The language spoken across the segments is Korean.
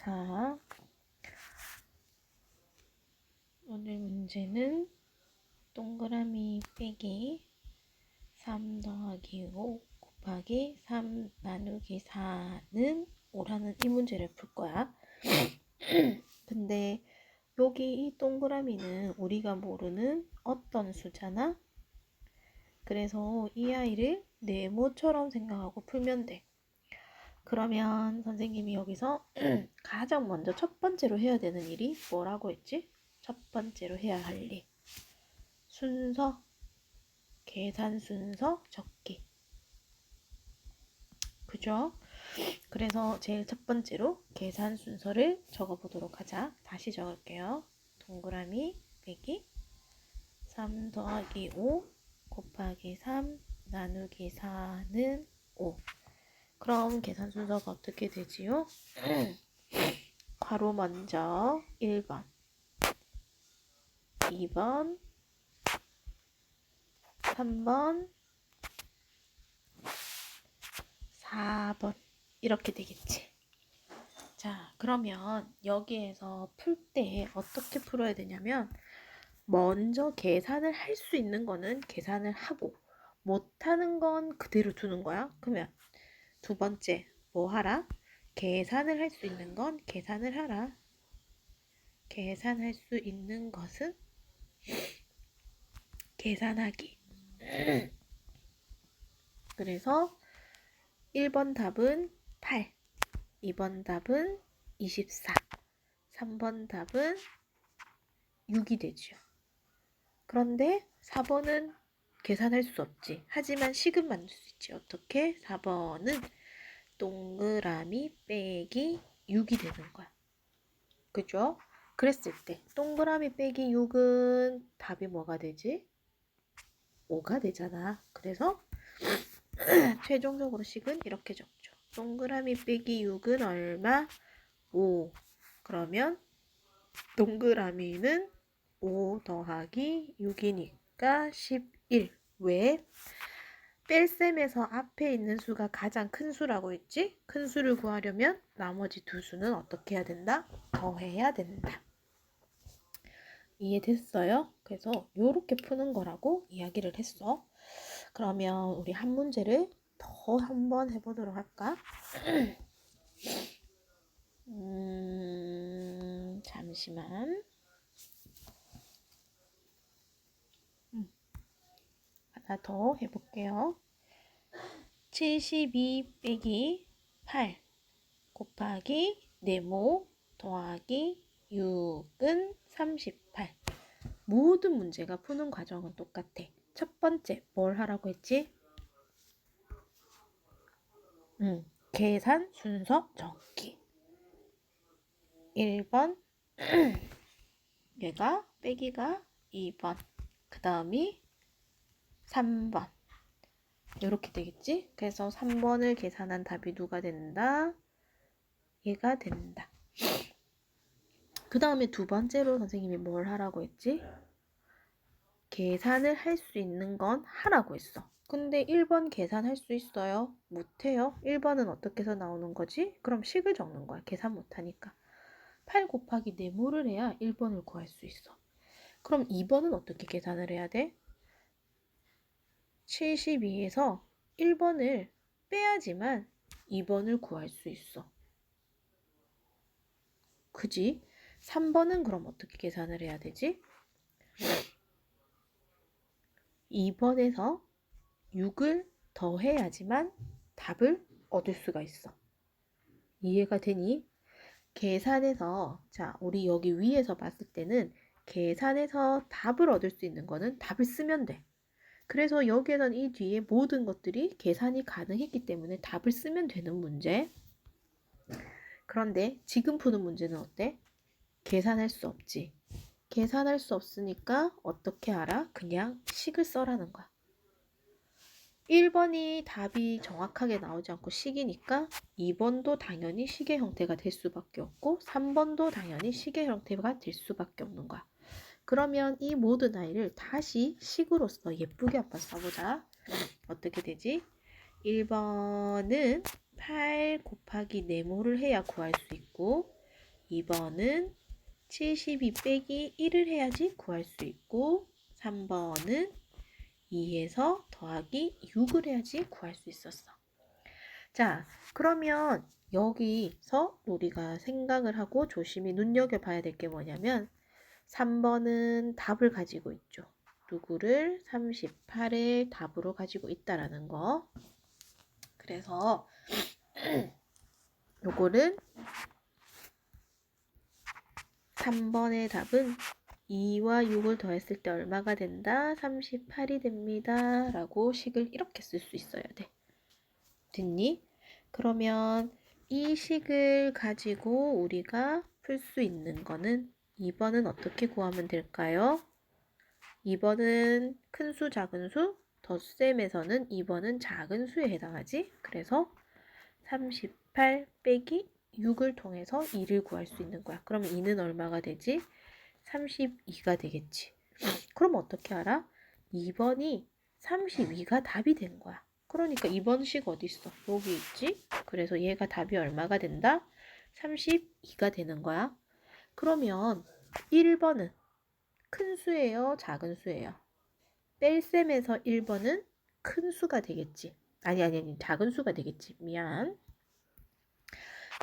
자, 오늘 문제는 동그라미 빼기 3 더하기 5 곱하기 3 나누기 4는 5라는 이 문제를 풀 거야. 근데 여기 이 동그라미는 우리가 모르는 어떤 수잖아? 그래서 이 아이를 네모처럼 생각하고 풀면 돼. 그러면 선생님이 여기서 가장 먼저 첫 번째로 해야 되는 일이 뭐라고 했지? 첫 번째로 해야 할 일. 순서, 계산 순서 적기. 그죠? 그래서 제일 첫 번째로 계산 순서를 적어보도록 하자. 다시 적을게요. 동그라미 빼기 3 더하기 5 곱하기 3 나누기 4는 5. 그럼 계산 순서가 어떻게 되지요? 괄호 먼저 1번, 2번, 3번, 4번 이렇게 되겠지. 자, 그러면 여기에서 풀 때 어떻게 풀어야 되냐면 먼저 계산을 할 수 있는 거는 계산을 하고 못하는 건 그대로 두는 거야. 그러면 두 번째 뭐 하라? 계산을 할 수 있는 건 계산을 하라. 계산할 수 있는 것은 계산하기. 그래서 1번 답은 8, 2번 답은 24, 3번 답은 6이 되죠. 그런데 4번은 계산할 수 없지. 하지만 식은 만들 수 있지. 어떻게? 4번은 동그라미 빼기 6이 되는 거야. 그죠? 그랬을 때 동그라미 빼기 6은 답이 뭐가 되지? 5가 되잖아. 그래서 최종적으로 식은 이렇게 적죠. 동그라미 빼기 6은 얼마? 5. 그러면 동그라미는 5 더하기 6이니까 11. 왜? 뺄셈에서 앞에 있는 수가 가장 큰 수라고 했지? 큰 수를 구하려면 나머지 두 수는 어떻게 해야 된다? 더해야 된다. 이해됐어요? 그래서 이렇게 푸는 거라고 이야기를 했어. 그러면 우리 한 문제를 더 한번 해보도록 할까? 잠시만. 하나 더 해볼게요. 72 빼기 8 곱하기 네모 더하기 6은 38. 모든 문제가 푸는 과정은 똑같아. 첫 번째 뭘 하라고 했지? 계산 순서 적기. 1번 얘가 빼기가 2번 그 다음이 3번 이렇게 되겠지? 그래서 3번을 계산한 답이 누가 된다? 얘가 된다. 그 다음에 두 번째로 선생님이 뭘 하라고 했지? 계산을 할 수 있는 건 하라고 했어. 근데 1번 계산할 수 있어요? 못해요. 1번은 어떻게 해서 나오는 거지? 그럼 식을 적는 거야. 계산 못하니까. 8 곱하기 네모를 해야 1번을 구할 수 있어. 그럼 2번은 어떻게 계산을 해야 돼? 72에서 1번을 빼야지만 2번을 구할 수 있어. 그지? 3번은 그럼 어떻게 계산을 해야 되지? 2번에서 6을 더해야지만 답을 얻을 수가 있어. 이해가 되니? 계산해서, 자, 우리 여기 위에서 봤을 때는 계산해서 답을 얻을 수 있는 거는 답을 쓰면 돼. 그래서 여기에는 이 뒤에 모든 것들이 계산이 가능했기 때문에 답을 쓰면 되는 문제. 그런데 지금 푸는 문제는 어때? 계산할 수 없지. 계산할 수 없으니까 어떻게 알아? 그냥 식을 써라는 거야. 1번이 답이 정확하게 나오지 않고 식이니까 2번도 당연히 식의 형태가 될 수밖에 없고 3번도 당연히 식의 형태가 될 수밖에 없는 거야. 그러면 이 모든 아이를 다시 식으로서 예쁘게 한번 써보자. 어떻게 되지? 1번은 8 곱하기 네모를 해야 구할 수 있고 2번은 72 빼기 1을 해야지 구할 수 있고 3번은 2에서 더하기 6을 해야지 구할 수 있었어. 자, 그러면 여기서 우리가 생각을 하고 조심히 눈여겨봐야 될 게 뭐냐면 3번은 답을 가지고 있죠. 누구를 38을 답으로 가지고 있다라는 거. 그래서 요거는 3번의 답은 2와 6을 더했을 때 얼마가 된다? 38이 됩니다. 라고 식을 이렇게 쓸 수 있어야 돼. 됐니? 그러면 이 식을 가지고 우리가 풀 수 있는 거는 2번은 어떻게 구하면 될까요? 2번은 큰 수, 작은 수, 덧셈에서는 2번은 작은 수에 해당하지. 그래서 38 빼기 6을 통해서 2를 구할 수 있는 거야. 그럼 2는 얼마가 되지? 32가 되겠지. 그럼 어떻게 알아? 2번이 32가 답이 된 거야. 그러니까 2번식 어디 있어? 여기 있지? 그래서 얘가 답이 얼마가 된다? 32가 되는 거야. 그러면 1번은 큰 수예요? 작은 수예요? 뺄셈에서 1번은 큰 수가 되겠지. 아니, 작은 수가 되겠지. 미안.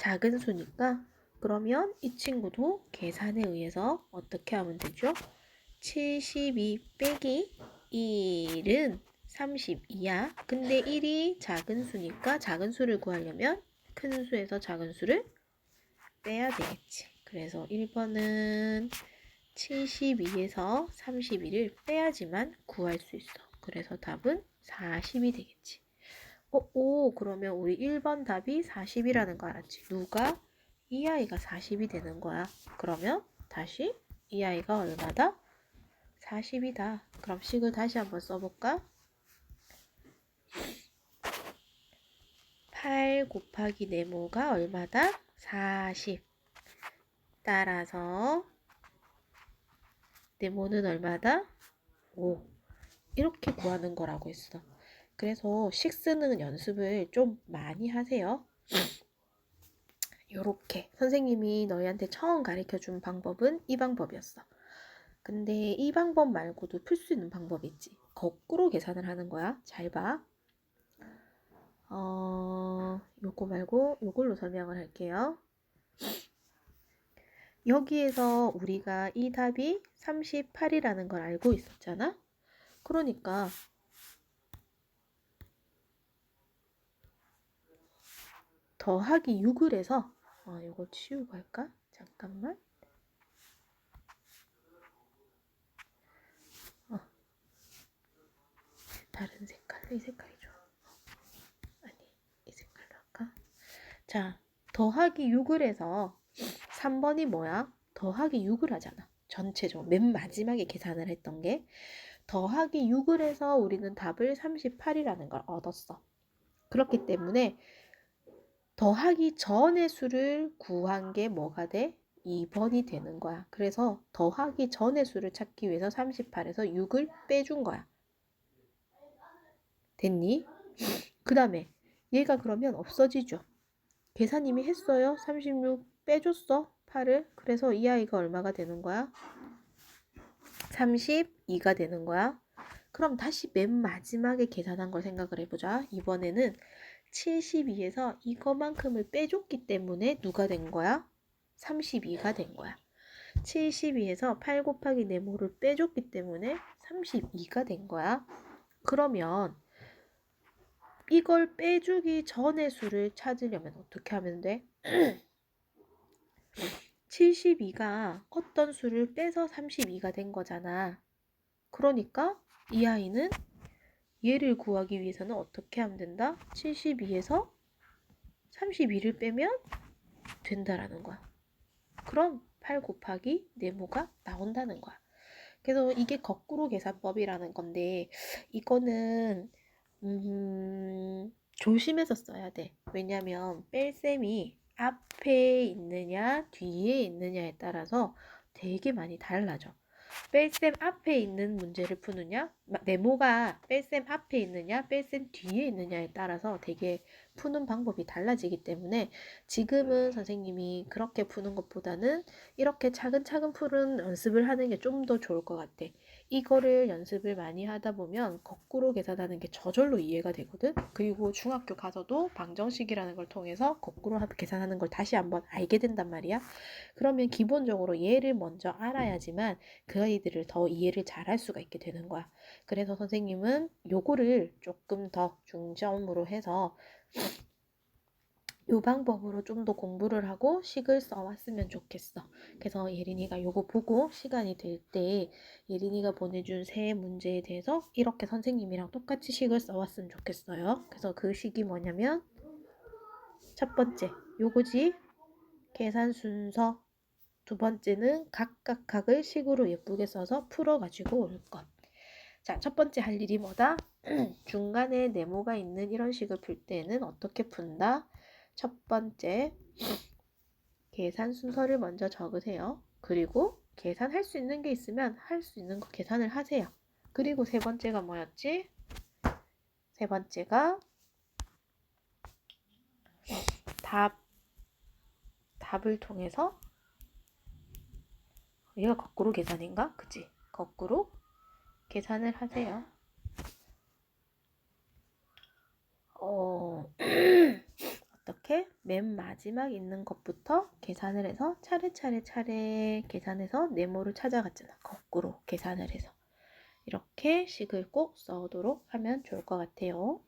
작은 수니까 그러면 이 친구도 계산에 의해서 어떻게 하면 되죠? 72 빼기 1은 32야. 근데 1이 작은 수니까 작은 수를 구하려면 큰 수에서 작은 수를 빼야 되겠지. 그래서 1번은 72에서 32를 빼야지만 구할 수 있어. 그래서 답은 40이 되겠지. 오, 그러면 우리 1번 답이 40이라는 거 알았지? 누가? 이 아이가 40이 되는 거야. 그러면 다시 이 아이가 얼마다? 40이다. 그럼 식을 다시 한번 써볼까? 8 곱하기 네모가 얼마다? 40. 따라서 네모는 얼마다? 5. 이렇게 구하는 거라고 했어. 그래서 식 쓰는 연습을 좀 많이 하세요. 요렇게 선생님이 너희한테 처음 가르쳐준 방법은 이 방법이었어. 근데 이 방법 말고도 풀 수 있는 방법이 있지. 거꾸로 계산을 하는 거야. 잘 봐. 요거 말고 요걸로 설명을 할게요. 여기에서 우리가 이 답이 38이라는 걸 알고 있었잖아. 그러니까 더하기 6을 해서 요거 치우고 할까? 잠깐만. 다른 색깔, 이 색깔이 좋아. 아니, 이 색깔로 할까? 자, 더하기 6을 해서 3번이 뭐야? 더하기 6을 하잖아. 전체적으로 맨 마지막에 계산을 했던 게 더하기 6을 해서 우리는 답을 38이라는 걸 얻었어. 그렇기 때문에 더하기 전의 수를 구한 게 뭐가 돼? 2번이 되는 거야. 그래서 더하기 전의 수를 찾기 위해서 38에서 6을 빼준 거야. 됐니? 그 다음에 얘가 그러면 없어지죠. 계산 이미 했어요. 36 빼줬어. 8을. 그래서 이 아이가 얼마가 되는 거야? 32가 되는 거야. 그럼 다시 맨 마지막에 계산한 걸 생각을 해보자. 이번에는 72에서 이거만큼을 빼줬기 때문에 누가 된 거야? 32가 된 거야. 72에서 8 곱하기 네모를 빼줬기 때문에 32가 된 거야. 그러면 이걸 빼주기 전의 수를 찾으려면 어떻게 하면 돼? 72가 어떤 수를 빼서 32가 된 거잖아. 그러니까 이 아이는 얘를 구하기 위해서는 어떻게 하면 된다? 72에서 32를 빼면 된다라는 거야. 그럼 8 곱하기 네모가 나온다는 거야. 그래서 이게 거꾸로 계산법이라는 건데 이거는 조심해서 써야 돼. 왜냐면 뺄셈이 앞에 있느냐 뒤에 있느냐에 따라서 되게 많이 달라져. 뺄셈 앞에 있는 문제를 푸느냐 네모가 뺄셈 앞에 있느냐, 뺄셈 뒤에 있느냐에 따라서 되게 푸는 방법이 달라지기 때문에 지금은 선생님이 그렇게 푸는 것보다는 이렇게 차근차근 푸는 연습을 하는 게 좀 더 좋을 것 같아. 이거를 연습을 많이 하다 보면 거꾸로 계산하는 게 저절로 이해가 되거든. 그리고 중학교 가서도 방정식이라는 걸 통해서 거꾸로 계산하는 걸 다시 한번 알게 된단 말이야. 그러면 기본적으로 얘를 먼저 알아야지만 그 아이들을 더 이해를 잘할 수가 있게 되는 거야. 그래서 선생님은 요거를 조금 더 중점으로 해서 요 방법으로 좀 더 공부를 하고 식을 써왔으면 좋겠어. 그래서 예린이가 요거 보고 시간이 될 때 예린이가 보내준 새 문제에 대해서 이렇게 선생님이랑 똑같이 식을 써왔으면 좋겠어요. 그래서 그 식이 뭐냐면 첫 번째 요거지. 계산 순서. 두 번째는 각각각을 식으로 예쁘게 써서 풀어가지고 올 것. 자, 첫 번째 할 일이 뭐다? 중간에 네모가 있는 이런 식을 풀 때는 어떻게 푼다? 첫 번째, 계산 순서를 먼저 적으세요. 그리고 계산할 수 있는 게 있으면 할 수 있는 거 계산을 하세요. 그리고 세 번째가 뭐였지? 세 번째가 답을 통해서 얘가 거꾸로 계산인가? 그치? 거꾸로 계산을 하세요. 어떻게? 맨 마지막 있는 것부터 계산을 해서 차례 계산해서 네모를 찾아갔잖아. 거꾸로 계산을 해서. 이렇게 식을 꼭 써오도록 하면 좋을 것 같아요.